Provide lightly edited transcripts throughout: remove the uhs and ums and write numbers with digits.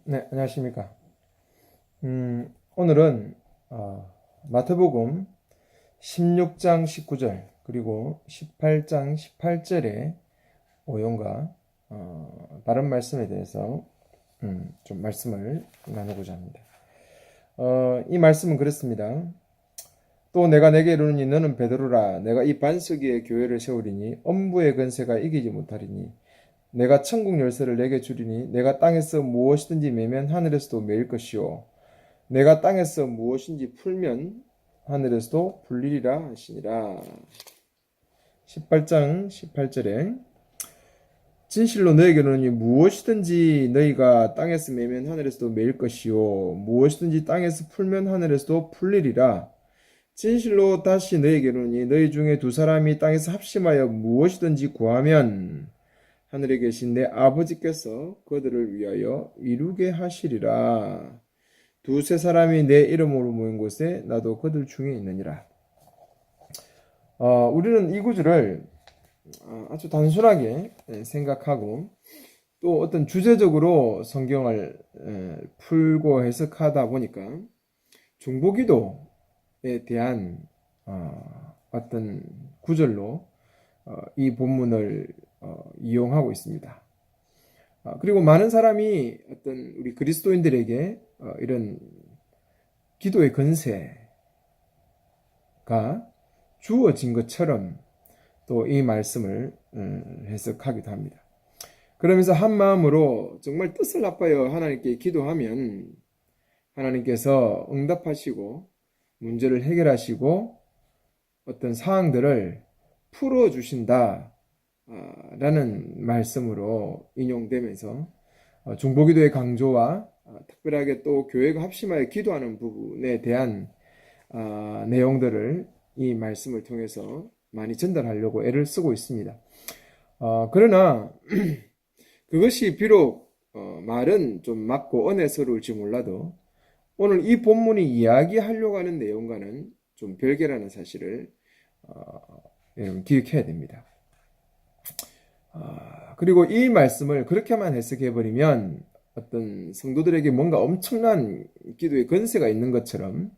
네, 안녕하십니까. 오늘은 마태복음 16장 19절 그리고 18장 18절의 오용과 바른 말씀에 대해서 좀 말씀을 나누고자 합니다. 이 말씀은 그렇습니다. 또 내가 내게 이르노니 너는 베드로라. 내가 이 반석 위에 교회를 세우리니 엄부의 권세가 이기지 못하리니 내가 천국 열쇠를 내게 주리니 내가 땅에서 무엇이든지 매면 하늘에서도 매일 것이요 내가 땅에서 무엇인지 풀면 하늘에서도 풀리리라 하시니라. 18장 18절에 진실로 너에게 이르노니 무엇이든지 너희가 땅에서 매면 하늘에서도 매일 것이요 무엇이든지 땅에서 풀면 하늘에서도 풀리리라. 진실로 다시 너에게 이르노니 너희 중에 두 사람이 땅에서 합심하여 무엇이든지 구하면 하늘에 계신 내 아버지께서 그들을 위하여 이루게 하시리라. 두세 사람이 내 이름으로 모인 곳에 나도 그들 중에 있느니라. 우리는 이 구절을 아주 단순하게 생각하고 또 어떤 주제적으로 성경을 풀고 해석하다 보니까 중보기도에 대한 어떤 구절로 이 본문을 이용하고 있습니다. 그리고 많은 사람이 어떤 우리 그리스도인들에게 이런 기도의 권세가 주어진 것처럼 또 이 말씀을 해석하기도 합니다. 그러면서 한 마음으로 정말 뜻을 나빠요 하나님께 기도하면 하나님께서 응답하시고 문제를 해결하시고 어떤 사항들을 풀어주신다 라는 말씀으로 인용되면서 중보기도의 강조와 특별하게 또 교회가 합심하여 기도하는 부분에 대한 내용들을 이 말씀을 통해서 많이 전달하려고 애를 쓰고 있습니다. 그러나 그것이 비록 말은 좀 맞고 은혜스러울지 몰라도 오늘 이 본문이 이야기하려고 하는 내용과는 좀 별개라는 사실을 여러분 기억해야 됩니다. 그리고 이 말씀을 그렇게만 해석해버리면 어떤 성도들에게 뭔가 엄청난 기도의 권세가 있는 것처럼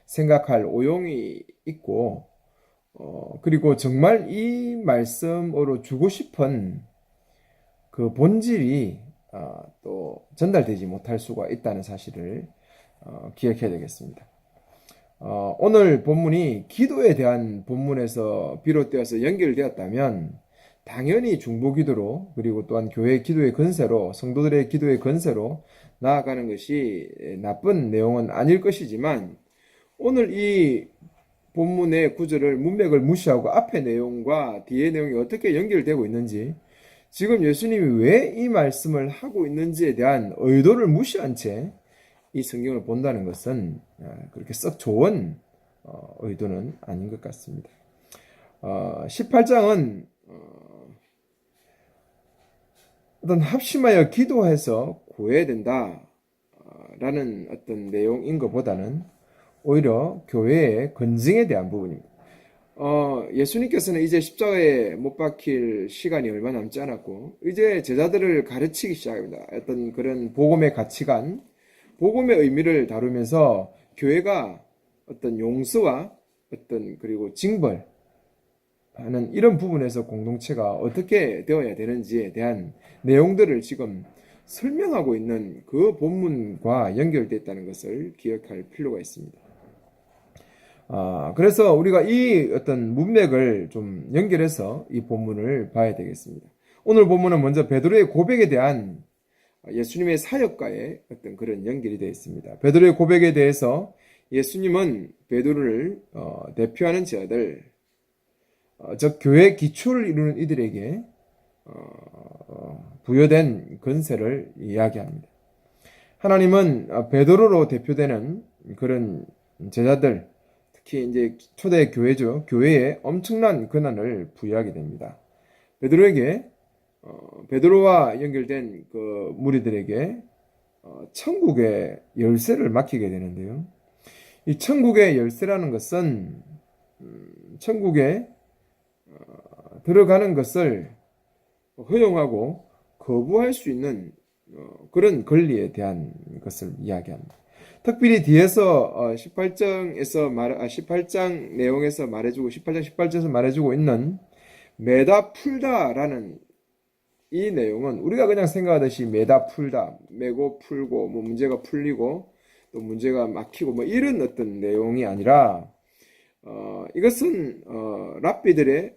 생각할 오용이 있고 그리고 정말 이 말씀으로 주고 싶은 그 본질이 또 전달되지 못할 수가 있다는 사실을 기억해야 되겠습니다. 오늘 본문이 기도에 대한 본문에서 비롯되어서 연결되었다면 당연히 중보기도로 그리고 또한 교회의 기도의 권세로 성도들의 기도의 권세로 나아가는 것이 나쁜 내용은 아닐 것이지만 오늘 이 본문의 구절을 문맥을 무시하고 앞의 내용과 뒤의 내용이 어떻게 연결되고 있는지 지금 예수님이 왜 이 말씀을 하고 있는지에 대한 의도를 무시한 채 이 성경을 본다는 것은 그렇게 썩 좋은 의도는 아닌 것 같습니다. 18장은 어떤 합심하여 기도해서 구해야 된다 라는 어떤 내용인 것보다는 오히려 교회의 건증에 대한 부분입니다. 예수님께서는 이제 십자가에 못 박힐 시간이 얼마 남지 않았고 이제 제자들을 가르치기 시작합니다. 어떤 그런 복음의 가치관, 복음의 의미를 다루면서 교회가 어떤 용서와 어떤 그리고 징벌 하는 이런 부분에서 공동체가 어떻게 되어야 되는지에 대한 내용들을 지금 설명하고 있는 그 본문과 연결됐다는 것을 기억할 필요가 있습니다. 그래서 우리가 이 어떤 문맥을 좀 연결해서 이 본문을 봐야 되겠습니다. 오늘 본문은 먼저 베드로의 고백에 대한 예수님의 사역과의 어떤 그런 연결이 되어 있습니다. 베드로의 고백에 대해서 예수님은 베드로를 대표하는 자들, 즉 교회의 기초를 이루는 이들에게 부여된 권세를 이야기합니다. 하나님은 베드로로 대표되는 그런 제자들, 특히 이제 초대 교회죠. 교회에 엄청난 권한을 부여하게 됩니다. 베드로에게 베드로와 연결된 그 무리들에게 천국의 열쇠를 맡기게 되는데요. 이 천국의 열쇠라는 것은 천국에 들어가는 것을 허용하고 거부할 수 있는 그런 권리에 대한 것을 이야기합니다. 특별히 뒤에서 18장 내용에서 말해주고 18장 18절에서 말해주고 있는 매다 풀다라는 이 내용은 우리가 그냥 생각하듯이 매다 풀다, 매고 풀고 뭐 문제가 풀리고 또 문제가 막히고 뭐 이런 어떤 내용이 아니라 이것은 랍비들의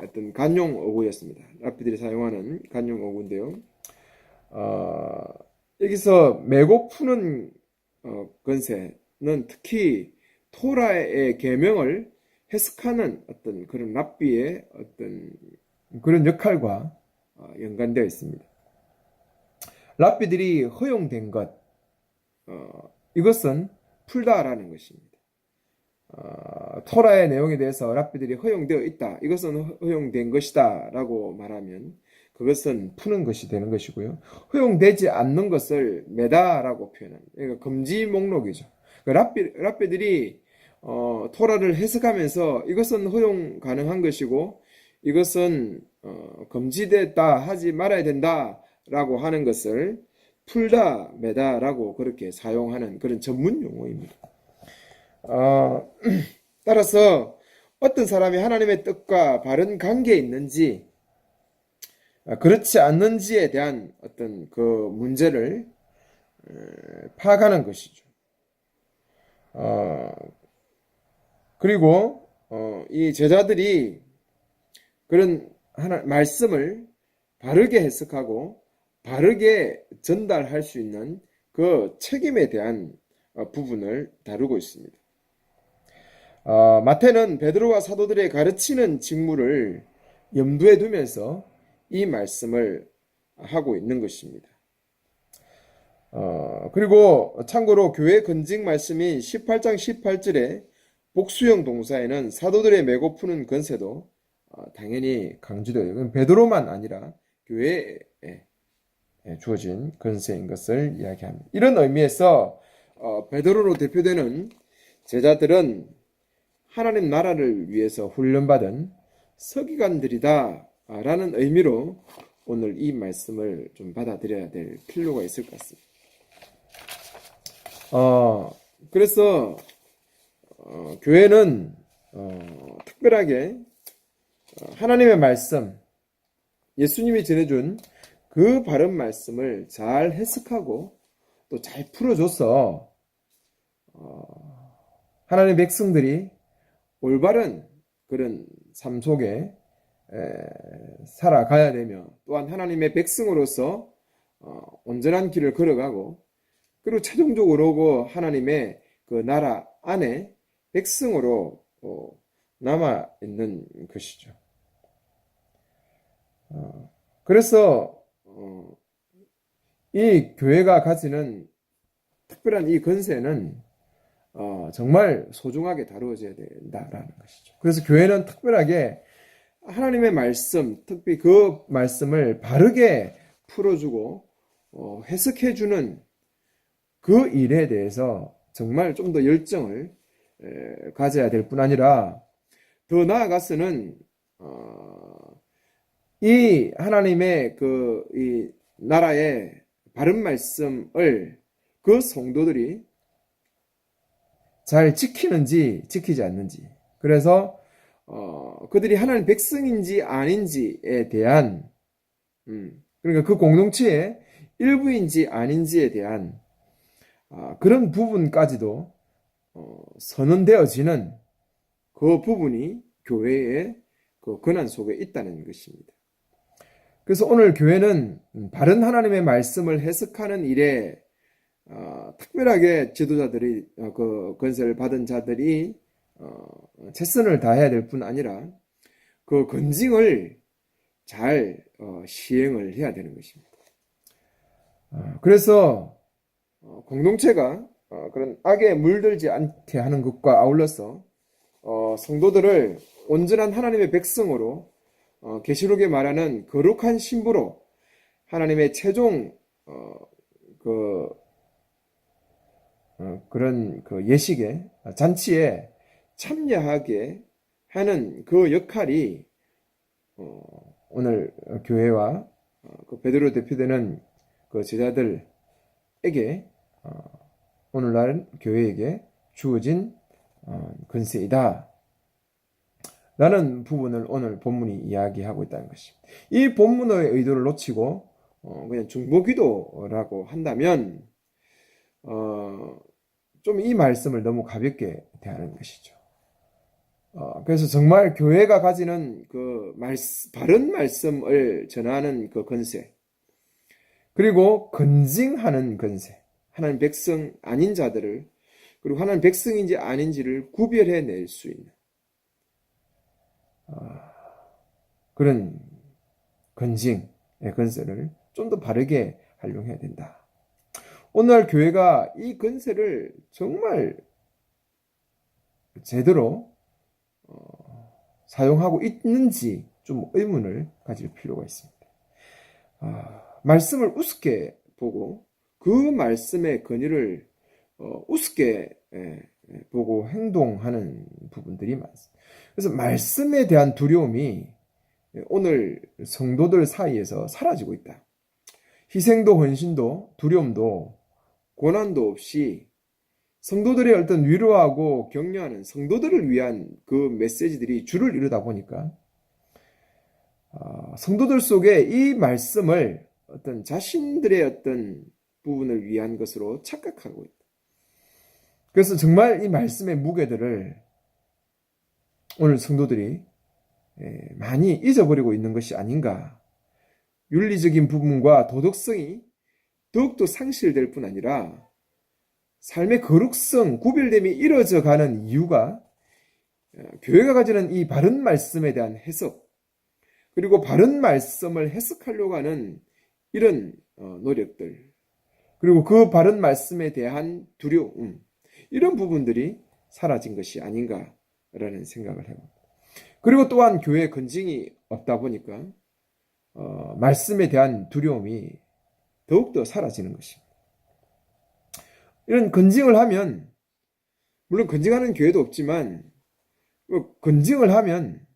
어떤 간용 어구였습니다. 랍비들이 사용하는 간용 어구인데요. 여기서 매고 푸는 건세는 특히 토라의 계명을 해석하는 어떤 그런 랍비의 어떤 그런 역할과 연관되어 있습니다. 랍비들이 허용된 것, 이것은 풀다라는 것입니다. 토라의 내용에 대해서 랍비들이 허용되어 있다. 이것은 허용된 것이다 라고 말하면 그것은 푸는 것이 되는 것이고요. 허용되지 않는 것을 매다라고 표현합니다. 그러니까 금지 목록이죠. 랍비들이 토라를 해석하면서 이것은 허용 가능한 것이고 이것은 금지됐다 하지 말아야 된다 라고 하는 것을 풀다, 매다라고 그렇게 사용하는 그런 전문 용어입니다. 따라서 어떤 사람이 하나님의 뜻과 바른 관계에 있는지 그렇지 않는지에 대한 어떤 그 문제를 파악하는 것이죠. 그리고 이 제자들이 그런 말씀을 바르게 해석하고 바르게 전달할 수 있는 그 책임에 대한 부분을 다루고 있습니다. 마태는 베드로와 사도들의 가르치는 직무를 염두에 두면서 이 말씀을 하고 있는 것입니다. 그리고 참고로 교회 건징 말씀인 18장 18절에 복수형 동사에는 사도들의 메고 푸는 건세도 당연히 강조되어요. 베드로만 아니라 교회에 주어진 건세인 것을 이야기합니다. 이런 의미에서 베드로로 대표되는 제자들은 하나님 나라를 위해서 훈련받은 서기관들이다 라는 의미로 오늘 이 말씀을 좀 받아들여야 될 필요가 있을 것 같습니다. 그래서 교회는 특별하게 하나님의 말씀, 예수님이 전해준 그 바른 말씀을 잘 해석하고 또 잘 풀어줘서 하나님의 백성들이 올바른 그런 삶 속에 살아가야 되며 또한 하나님의 백성으로서 온전한 길을 걸어가고 그리고 최종적으로 하나님의 그 나라 안에 백성으로 남아 있는 것이죠. 그래서 이 교회가 가지는 특별한 이 건세는 정말 소중하게 다루어져야 된다라는 것이죠. 그래서 교회는 특별하게 하나님의 말씀, 특히 그 말씀을 바르게 풀어주고 해석해주는 그 일에 대해서 정말 좀 더 열정을 가져야 될 뿐 아니라 더 나아가서는 이 하나님의 이 나라의 바른 말씀을 그 성도들이 잘 지키는지 지키지 않는지, 그래서 그들이 하나님 백성인지 아닌지에 대한 그러니까 그 공동체의 일부인지 아닌지에 대한 그런 부분까지도 선언되어지는 그 부분이 교회의 그 권한 속에 있다는 것입니다. 그래서 오늘 교회는 바른 하나님의 말씀을 해석하는 일에 특별하게 지도자들이 그 건세를 받은 자들이 최선을 다해야 될 뿐 아니라 그 건징을 잘 시행을 해야 되는 것입니다. 그래서 공동체가 그런 악에 물들지 않게 하는 것과 아울러서 성도들을 온전한 하나님의 백성으로 계시록에 말하는 거룩한 신부로 하나님의 최종 그런 그 예식에 잔치에 참여하게 하는 그 역할이 오늘 교회와 그 베드로 대표되는 그 제자들에게 오늘날 교회에게 주어진 권세이다 라는 부분을 오늘 본문이 이야기하고 있다는 것입니다. 이 본문의 의도를 놓치고 그냥 중보기도라고 한다면 좀 이 말씀을 너무 가볍게 대하는 것이죠. 그래서 정말 교회가 가지는 그 바른 말씀을 전하는 그 권세, 그리고 건징하는 권세, 하나님 백성 아닌 자들을, 그리고 하나님 백성인지 아닌지를 구별해낼 수 있는 그런 건징의 권세를 좀 더 바르게 활용해야 된다. 오늘 교회가 이 권세를 정말 제대로 사용하고 있는지 좀 의문을 가질 필요가 있습니다. 말씀을 우습게 보고 그 말씀의 권위를 우습게 보고 행동하는 부분들이 많습니다. 그래서 말씀에 대한 두려움이 오늘 성도들 사이에서 사라지고 있다. 희생도 헌신도 두려움도 고난도 없이 성도들의 어떤 위로하고 격려하는 성도들을 위한 그 메시지들이 주를 이루다 보니까 성도들 속에 이 말씀을 어떤 자신들의 어떤 부분을 위한 것으로 착각하고 있다. 그래서 정말 이 말씀의 무게들을 오늘 성도들이 많이 잊어버리고 있는 것이 아닌가. 윤리적인 부분과 도덕성이 더욱더 상실될 뿐 아니라 삶의 거룩성, 구별됨이 이루어져 가는 이유가 교회가 가지는 이 바른 말씀에 대한 해석, 그리고 바른 말씀을 해석하려고 하는 이런 노력들, 그리고 그 바른 말씀에 대한 두려움, 이런 부분들이 사라진 것이 아닌가라는 생각을 해봅니다. 그리고 또한 교회에 건징이 없다 보니까 말씀에 대한 두려움이 더욱더 사라지는 것입니다. 이런 건징을 하면, 물론 건징하는 교회도 없지만 건징을 하면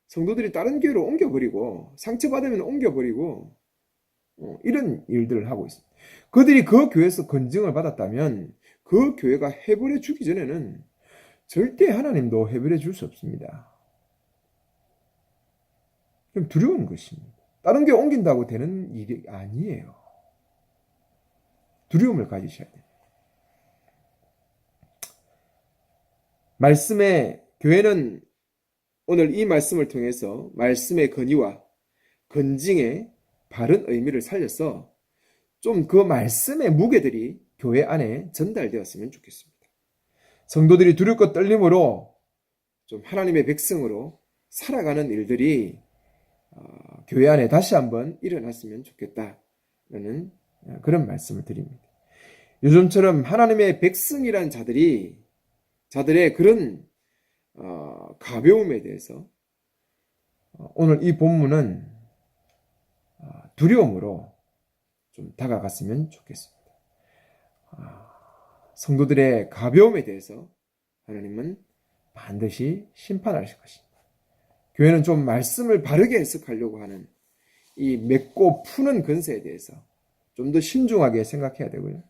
성도들이 다른 교회로 옮겨버리고 상처받으면 옮겨버리고 이런 일들을 하고 있습니다. 그들이 그 교회에서 건징을 받았다면 그 교회가 해버려 주기 전에는 절대 하나님도 해버려 줄 수 없습니다. 좀 두려운 것입니다. 다른 교회 옮긴다고 되는 일이 아니에요. 두려움을 가지셔야 돼요. 말씀의 교회는 오늘 이 말씀을 통해서 말씀의 권위와 건징의 바른 의미를 살려서 좀 그 말씀의 무게들이 교회 안에 전달되었으면 좋겠습니다. 성도들이 두렵고 떨림으로 좀 하나님의 백성으로 살아가는 일들이 교회 안에 다시 한번 일어났으면 좋겠다라는 그런 말씀을 드립니다. 요즘처럼 하나님의 백성이란 자들의 그런 가벼움에 대해서 오늘 이 본문은 두려움으로 좀 다가갔으면 좋겠습니다. 성도들의 가벼움에 대해서 하나님은 반드시 심판하실 것입니다. 교회는 좀 말씀을 바르게 해석하려고 하는 이 맺고 푸는 권세에 대해서 좀 더 신중하게 생각해야 되고요.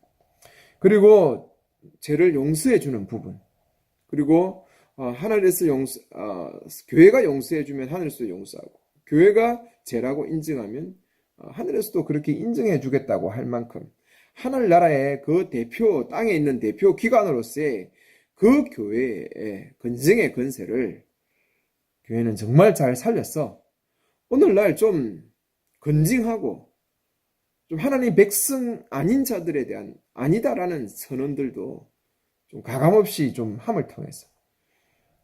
그리고 죄를 용서해 주는 부분, 그리고 하늘에서 교회가 용서해 주면 하늘에서 용서하고, 교회가 죄라고 인정하면 하늘에서도 그렇게 인정해 주겠다고 할 만큼 하늘나라의 그 대표, 땅에 있는 대표 기관으로서의 그 교회의 건증의 권세를 교회는 정말 잘 살렸어. 오늘날 좀 건징하고 좀 하나님 백성 아닌 자들에 대한 아니다라는 선언들도 좀 가감없이 좀 함을 통해서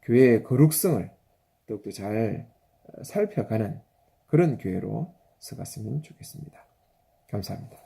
교회의 거룩성을 더욱더 잘 살펴가는 그런 교회로 서갔으면 좋겠습니다. 감사합니다.